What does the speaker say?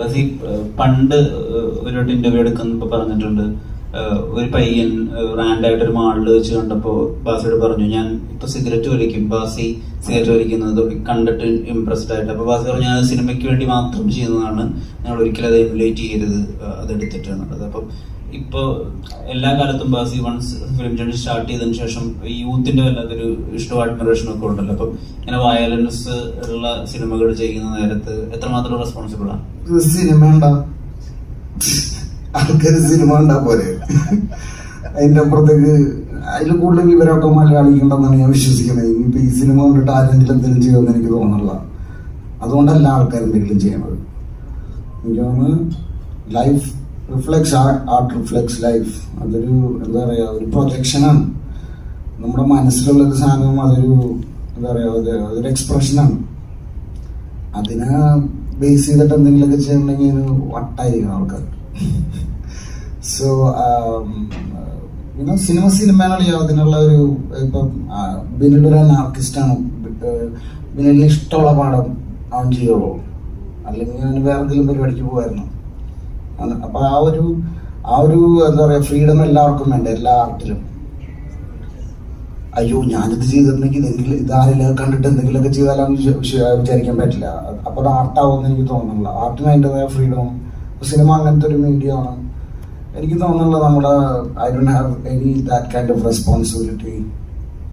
Bus പണ്ട് ഒരു interview എടുക്കുന്നപ്പോ പറഞ്ഞിട്ടുണ്ട്, ഒരു പയ്യൻ റാൻഡായിട്ട് ഒരു മാളിൽ വെച്ച് കണ്ടപ്പോ ബാസിയോട് പറഞ്ഞു, ഞാൻ ഇപ്പൊ സിഗരറ്റ് വലിക്കും, ബാസി സിഗരറ്റ് വലിക്കുന്നത് കണ്ടിട്ട് ഇംപ്രസ്ഡ് ആയിട്ട്. അപ്പൊ ബാസി പറഞ്ഞു, ഞാൻ സിനിമയ്ക്ക് വേണ്ടി മാത്രം ചെയ്യുന്നതാണ്, ഞങ്ങൾ ഒരിക്കലും അത് എമുലേറ്റ് ചെയ്യരുത്, അതെടുത്തിട്ട് എന്നുള്ളത്. അപ്പം ഇപ്പൊ എല്ലാ കാലത്തും ബാസി വൺസ് ഫിലിം ജേർണി സ്റ്റാർട്ട് ചെയ്തതിനു ശേഷം ഈ യൂത്തിന്റെ വല്ലാത്തൊരു ഇഷ്ടവും അഡ്മിറേഷനും ഒക്കെ ഉണ്ടല്ലോ. അപ്പം ഇങ്ങനെ വയലൻസ് ഉള്ള സിനിമകൾ ചെയ്യുന്ന നേരത്ത് എത്രമാത്രം റെസ്പോൺസിബിൾ ആണ്? സിനിമ ഉണ്ടാവും, ആൾക്കാര് സിനിമ ഉണ്ടാ പോലെ. അതിന്റെ അപ്പുറത്തേക്ക് അതിൽ കൂടുതൽ വിവരമൊക്കെ മലയാളിക്കുണ്ടെന്നാണ് ഞാൻ വിശ്വസിക്കുന്നത്. ഇനിയിപ്പോ ഈ സിനിമ കൊണ്ടിട്ട് ആരെങ്കിലും എന്തെങ്കിലും ചെയ്യുമെന്ന് എനിക്ക് തോന്നുന്നില്ല. അതുകൊണ്ടല്ല ആൾക്കാർ എന്തെങ്കിലും ചെയ്യണത്. എനിക്ക് തോന്നുന്നു life reflex art reflex life. അതൊരു എന്താ പറയാ, ഒരു പ്രൊജക്ഷനാണ്. നമ്മുടെ മനസ്സിലുള്ളൊരു സാധനം അതൊരു എന്താ പറയാ, അതൊരു എക്സ്പ്രഷനാണ്. അതിനെ ബേസ് ചെയ്തിട്ട് എന്തെങ്കിലുമൊക്കെ ചെയ്യണമെങ്കിൽ ഒരു വട്ടായിരിക്കണം ആൾക്കാർ. സോ സിനിമയാണ് അതിനുള്ള ഒരു ഇപ്പം ബിനിലൊരു ആർട്ടിസ്റ്റാണ്. ബിനിലിന് ഇഷ്ടമുള്ള പാഠം അവൻ ചെയ്യുള്ളൂ, അല്ലെങ്കിൽ അവന് വേറെ എന്തെങ്കിലും പരിപാടിക്ക് പോകുമായിരുന്നു. അപ്പൊ ആ ഒരു എന്താ പറയാ, ഫ്രീഡം എല്ലാവർക്കും വേണ്ട, എല്ലാ ആർട്ടിലും. അയ്യോ ഞാനിത് ചെയ്തിട്ടുണ്ടെങ്കിൽ ഇതാരെല്ലാം കണ്ടിട്ട് എന്തെങ്കിലുമൊക്കെ ചെയ്താലാന്ന് വിചാരിക്കാൻ പറ്റില്ല. അപ്പൊ അത് ആർട്ടാവുമെന്ന് എനിക്ക് തോന്നുന്നില്ല. ആർട്ടിന് അതിൻ്റെതായ ഫ്രീഡം. സിനിമ അങ്ങനത്തെ ഒരു മീഡിയ ആണ്. എനിക്ക് തോന്നുന്നില്ല നമ്മുടെ I don't have any that kind of responsibility.